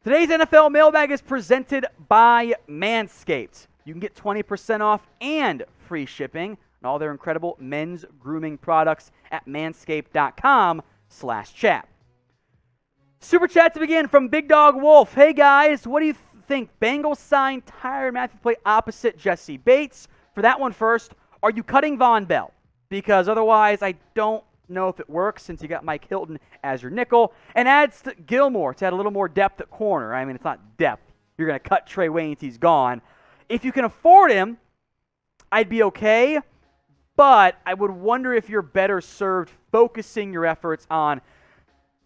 Today's NFL Mailbag is presented by Manscaped. You can get 20% off and free shipping on all their incredible men's grooming products at manscaped.com/chat. Super chat to begin from Big Dog Wolf. Hey guys, what do you think? Bengals signed Tyrann Mathieu to play opposite Jesse Bates. For that one first, are you cutting Von Bell? Because otherwise, I don't know if it works since you got Mike Hilton as your nickel. And adds to Gilmore to add a little more depth at corner. I mean, it's not depth. You're going to cut Trey Waynes. He's gone. If you can afford him, I'd be okay. But I would wonder if you're better served focusing your efforts on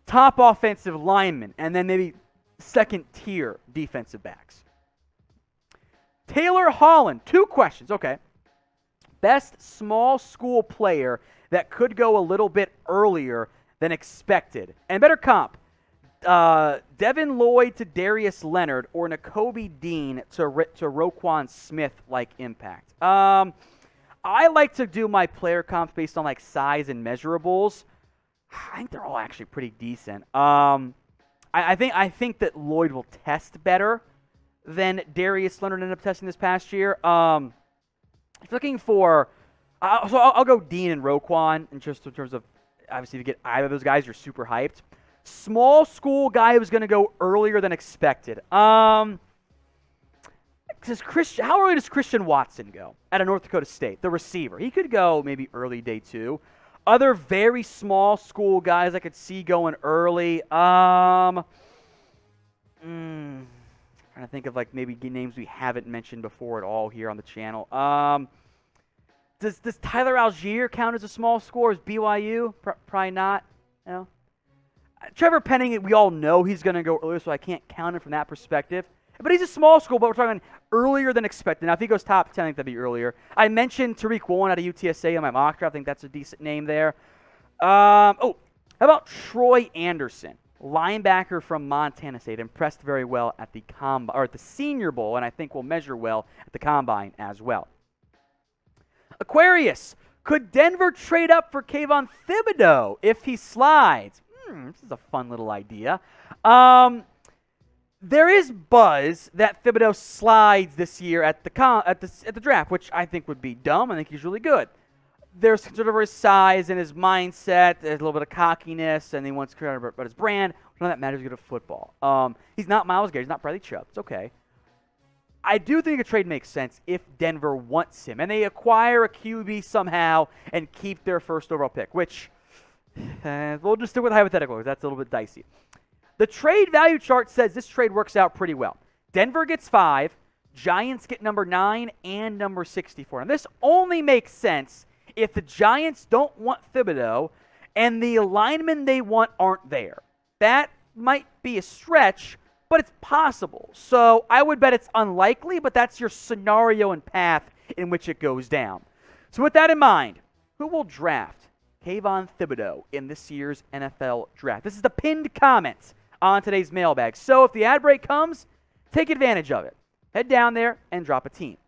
top offensive linemen and then maybe second-tier defensive backs. Taylor Holland, 2 questions. Okay. Best small school player that could go a little bit earlier than expected. And better comp, Devin Lloyd to Darius Leonard or Nakobe Dean to Roquan Smith-like impact. I like to do my player comps based on like size and measurables. I think they're all actually pretty decent. I think that Lloyd will test better than Darius Leonard ended up testing this past year. Looking for, I'll go Dean and Roquan, and just in terms of, obviously, if you get either of those guys, you're super hyped. Small school guy who's going to go earlier than expected. How early does Christian Watson go out of North Dakota State, the receiver? He could go maybe early day 2. Other very small school guys I could see going early. Trying to think of like maybe names we haven't mentioned before at all here on the channel. Does Tyler Algier count as a small school? Or is BYU? Probably not. You know? Trevor Penning, we all know he's going to go earlier, so I can't count him from that perspective. But he's a small school, but we're talking earlier than expected. Now, if he goes top 10, I think that'd be earlier. I mentioned Tariq Woolen out of UTSA in my mock draft. I think that's a decent name there. How about Troy Anderson, linebacker from Montana State? Impressed very well at the at the Senior Bowl, and I think will measure well at the Combine as well. Aquarius, could Denver trade up for Kayvon Thibodeaux if he slides? This is a fun little idea. There is buzz that Thibodeaux slides this year at the draft, which I think would be dumb. I think he's really good. There's concern over his size and his mindset. There's a little bit of cockiness, and he wants to care about his brand. None of that matters good at football. He's not Myles Garrett. He's not Bradley Chubb. It's okay. I do think a trade makes sense if Denver wants him, and they acquire a QB somehow and keep their first overall pick, which we'll just stick with hypothetical because that's a little bit dicey. The trade value chart says this trade works out pretty well. Denver gets 5, Giants get number 9 and number 64. And this only makes sense if the Giants don't want Thibodeaux and the linemen they want aren't there. That might be a stretch, but it's possible. So I would bet it's unlikely, but that's your scenario and path in which it goes down. So with that in mind, who will draft Kayvon Thibodeaux in this year's NFL draft? This is the pinned comment on today's mailbag. So if the ad break comes, take advantage of it. Head down there and drop a team.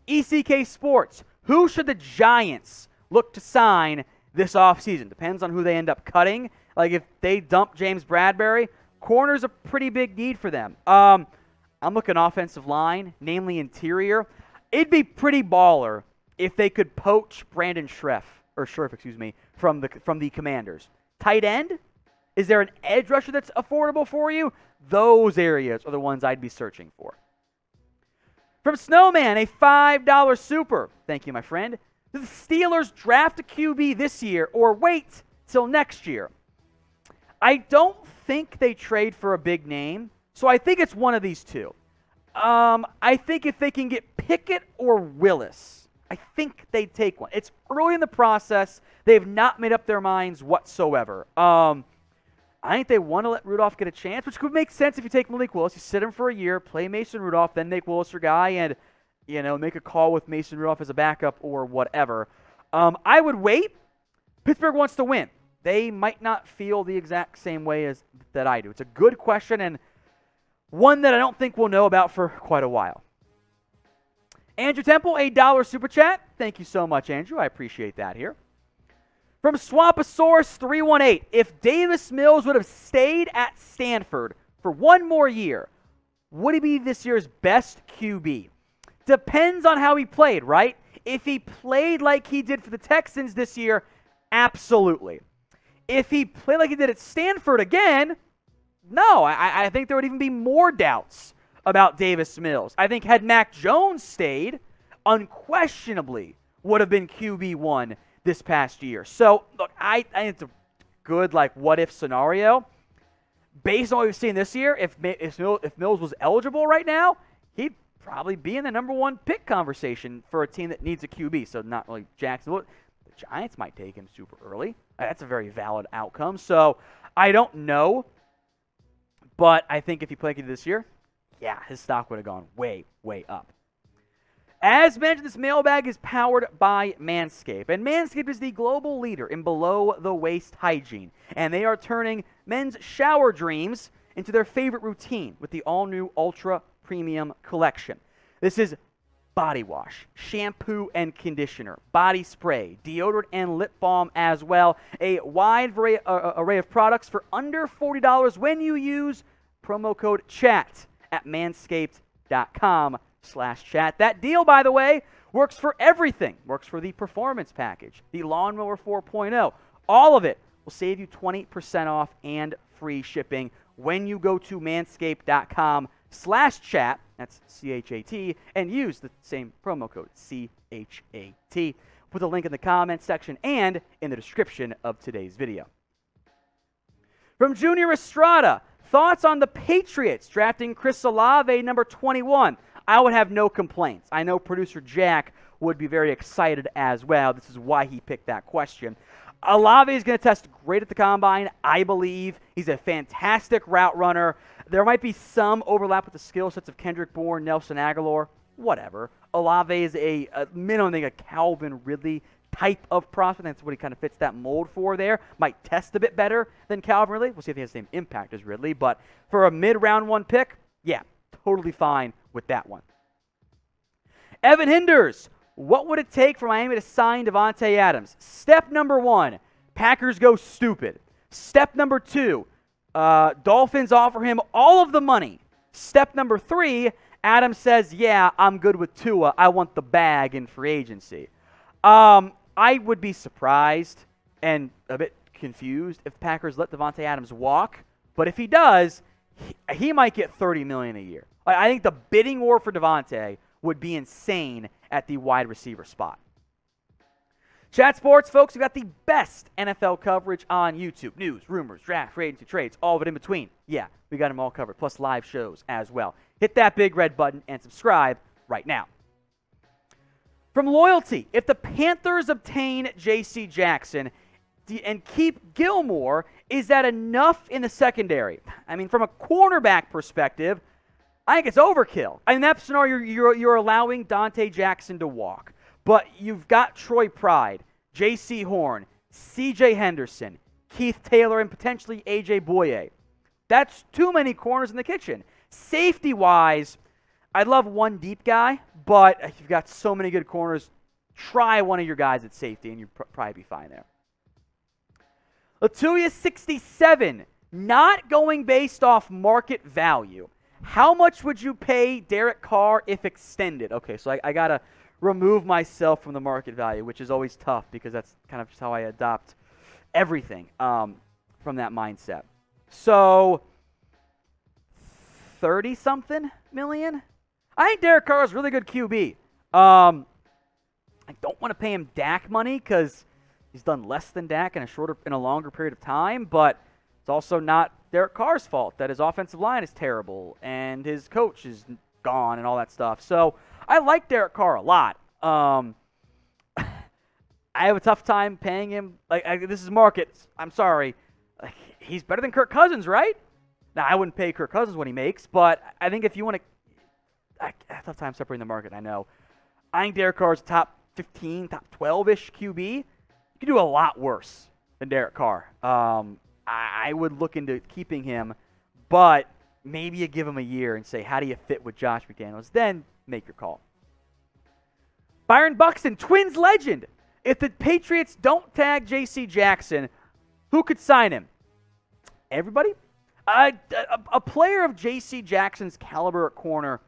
ECK Sports, who should the Giants look to sign this offseason? Depends on who they end up cutting. Like if they dump James Bradbury, corner's a pretty big need for them. I'm looking offensive line, namely interior. It'd be pretty baller if they could poach Brandon Scherff from the Commanders. Tight end? Is there an edge rusher that's affordable for you? Those areas are the ones I'd be searching for. From Snowman, a $5 super. Thank you, my friend. Do the Steelers draft a QB this year or wait till next year? I don't think they trade for a big name, so I think it's one of these two. I think if they can get Pickett or Willis, I think they'd take one. It's early in the process. They have not made up their minds whatsoever. I think they want to let Rudolph get a chance, which could make sense if you take Malik Willis. You sit him for a year, play Mason Rudolph, then make Willis your guy, and make a call with Mason Rudolph as a backup or whatever. I would wait. Pittsburgh wants to win. They might not feel the exact same way as that I do. It's a good question and one that I don't think we'll know about for quite a while. Andrew Temple, $8 super chat. Thank you so much, Andrew. I appreciate that here. From Swamposaurus 318, if Davis Mills would have stayed at Stanford for one more year, would he be this year's best QB? Depends on how he played, right? If he played like he did for the Texans this year, absolutely. If he played like he did at Stanford again, no. I think there would even be more doubts about Davis Mills. I think had Mac Jones stayed, unquestionably would have been QB1 this past year. So, look, I think it's a good, what-if scenario. Based on what we've seen this year, if Mills was eligible right now, he'd probably be in the number one pick conversation for a team that needs a QB. So not really Jacksonville. The Giants might take him super early. That's a very valid outcome. So I don't know, but I think if he played this year, yeah, his stock would have gone way, way up. As mentioned, this mailbag is powered by Manscaped, and Manscaped is the global leader in below-the-waist hygiene, and they are turning men's shower dreams into their favorite routine with the all-new Ultra Premium Collection. This is body wash, shampoo and conditioner, body spray, deodorant and lip balm as well. A wide array of products for under $40 when you use promo code CHAT at manscaped.com/chat. That deal, by the way, works for everything. Works for the Performance Package, the Lawnmower 4.0. All of it will save you 20% off and free shipping when you go to manscaped.com/chat, that's CHAT, and use the same promo code, CHAT. Put the link in the comments section and in the description of today's video. From Junior Estrada, thoughts on the Patriots drafting Chris Olave number 21. I would have no complaints. I know producer Jack would be very excited as well. This is why he picked that question. Olave is going to test great at the Combine, I believe. He's a fantastic route runner. There might be some overlap with the skill sets of Kendrick Bourne, Nelson Aguilar, whatever. Olave is a minimum, a Calvin Ridley type of prospect. That's what he kind of fits that mold for there. Might test a bit better than Calvin Ridley. We'll see if he has the same impact as Ridley. But for a mid-round one pick, yeah, totally fine with that one. Evan Hinders, what would it take for Miami to sign Davante Adams? Step number one, Packers go stupid. Step number two, Dolphins offer him all of the money. Step number three, Adams says, yeah, I'm good with Tua. I want the bag in free agency. I would be surprised and a bit confused if the Packers let Davante Adams walk. But if he does, he might get $30 million a year. I think the bidding war for Davante would be insane at the wide receiver spot. Chat Sports, folks, we've got the best NFL coverage on YouTube. News, rumors, draft, free agency, trades, all of it in between. Yeah, we got them all covered, plus live shows as well. Hit that big red button and subscribe right now. From Loyalty, if the Panthers obtain J.C. Jackson and keep Gilmore, is that enough in the secondary? I mean, from a cornerback perspective, I think it's overkill. In that scenario, you're allowing Dante Jackson to walk. But you've got Troy Pride, J.C. Horn, C.J. Henderson, Keith Taylor, and potentially A.J. Boye. That's too many corners in the kitchen. Safety-wise, I'd love one deep guy, but if you've got so many good corners, try one of your guys at safety, and you'll probably be fine there. Latuya 67, not going based off market value. How much would you pay Derek Carr if extended? Okay, so I got to remove myself from the market value, which is always tough because that's kind of just how I adopt everything from that mindset. So, 30-something million? I think Derek Carr is a really good QB. I don't want to pay him Dak money because he's done less than Dak in a longer period of time, but it's also not Derek Carr's fault that his offensive line is terrible and his coach is gone and all that stuff. So I like Derek Carr a lot. I have a tough time paying him. This is market. I'm sorry. He's better than Kirk Cousins, right? Now, I wouldn't pay Kirk Cousins what he makes, but I think if you want to, I have a tough time separating the market, I know. I think Derek Carr's top 15, top 12-ish QB. You can do a lot worse than Derek Carr. I would look into keeping him, but maybe you give him a year and say, how do you fit with Josh McDaniels? Then make your call. Byron Buxton, Twins legend. If the Patriots don't tag J.C. Jackson, who could sign him? Everybody? A player of J.C. Jackson's caliber at corner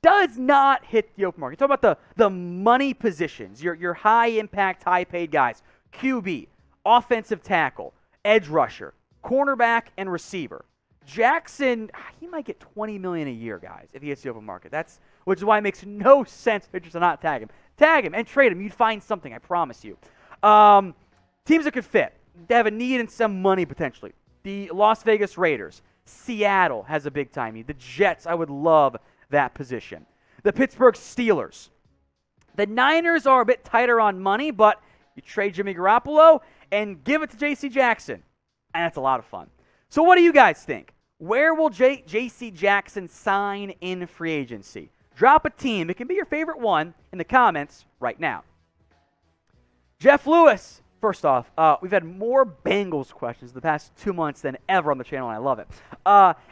does not hit the open market. Talk about the money positions, your high-impact, high-paid guys. QB, offensive tackle, edge rusher, cornerback, and receiver. Jackson, he might get $20 million a year, guys, if he hits the open market. Which is why it makes no sense to not tag him. Tag him and trade him. You'd find something, I promise you. Teams that could fit. They have a need and some money, potentially. The Las Vegas Raiders. Seattle has a big-time need. The Jets, I would love that position. The Pittsburgh Steelers. The Niners are a bit tighter on money, but you trade Jimmy Garoppolo and give it to J.C. Jackson. And that's a lot of fun. So what do you guys think? Where will J.C. Jackson sign in free agency? Drop a team. It can be your favorite one in the comments right now. Jeff Lewis. First off, we've had more Bengals questions the past 2 months than ever on the channel, and I love it.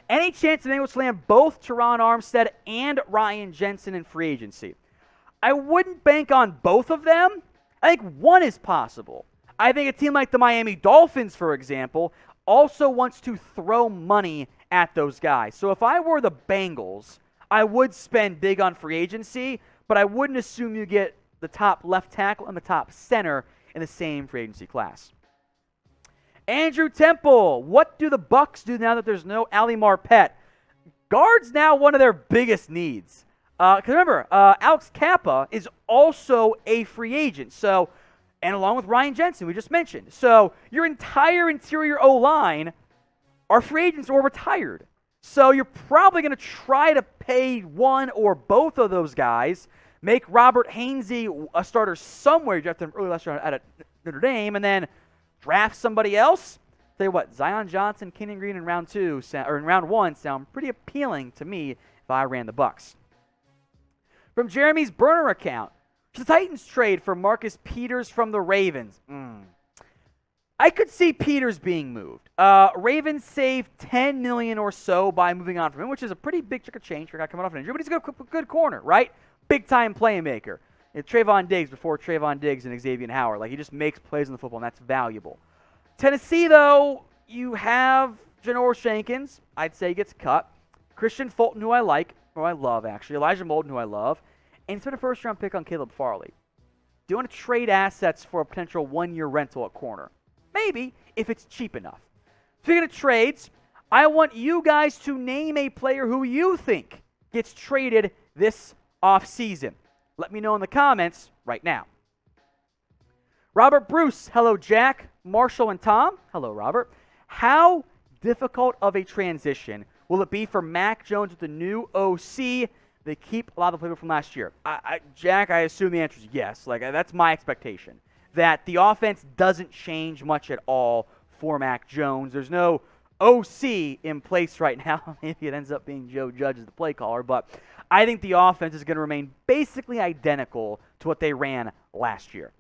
Any chance the Bengals land both Terron Armstead and Ryan Jensen in free agency? I wouldn't bank on both of them. I think one is possible. I think a team like the Miami Dolphins, for example, also wants to throw money at those guys. So if I were the Bengals, I would spend big on free agency, but I wouldn't assume you get the top left tackle and the top center in the same free agency class. Andrew Temple, what do the Bucs do now that there's no Ali Marpet? Guard's now one of their biggest needs. Because remember, Alex Kappa is also a free agent. So, and along with Ryan Jensen, we just mentioned. So your entire interior O-line are free agents or retired. So you're probably going to try to pay one or both of those guys, make Robert Hainsey a starter somewhere. You drafted him early last year at Notre Dame, and then draft somebody else. Tell you what, Zion Johnson, Kenyon Green in round one sound pretty appealing to me if I ran the Bucs. From Jeremy's burner account, the Titans trade for Marcus Peters from the Ravens. I could see Peters being moved. Ravens saved $10 million or so by moving on from him, which is a pretty big chunk of change for a guy coming off an injury, but he's a good corner, right? Big-time playmaker. Trayvon Diggs before Trayvon Diggs and Xavier Howard. Like, he just makes plays in the football, and that's valuable. Tennessee, though, you have Janoris Jenkins. I'd say he gets cut. Christian Fulton, who I love, actually. Elijah Molden, who I love. And spent a first-round pick on Caleb Farley. Do you want to trade assets for a potential one-year rental at corner? Maybe, if it's cheap enough. Speaking of trades, I want you guys to name a player who you think gets traded this offseason. Let me know in the comments right now. Robert Bruce, hello Jack, Marshall, and Tom. Hello, Robert. How difficult of a transition will it be for Mac Jones with the new OC? They keep a lot of the players from last year. Jack, I assume the answer is yes. That's my expectation. That the offense doesn't change much at all for Mac Jones. There's no OC in place right now. Maybe it ends up being Joe Judge as the play caller, but I think the offense is going to remain basically identical to what they ran last year.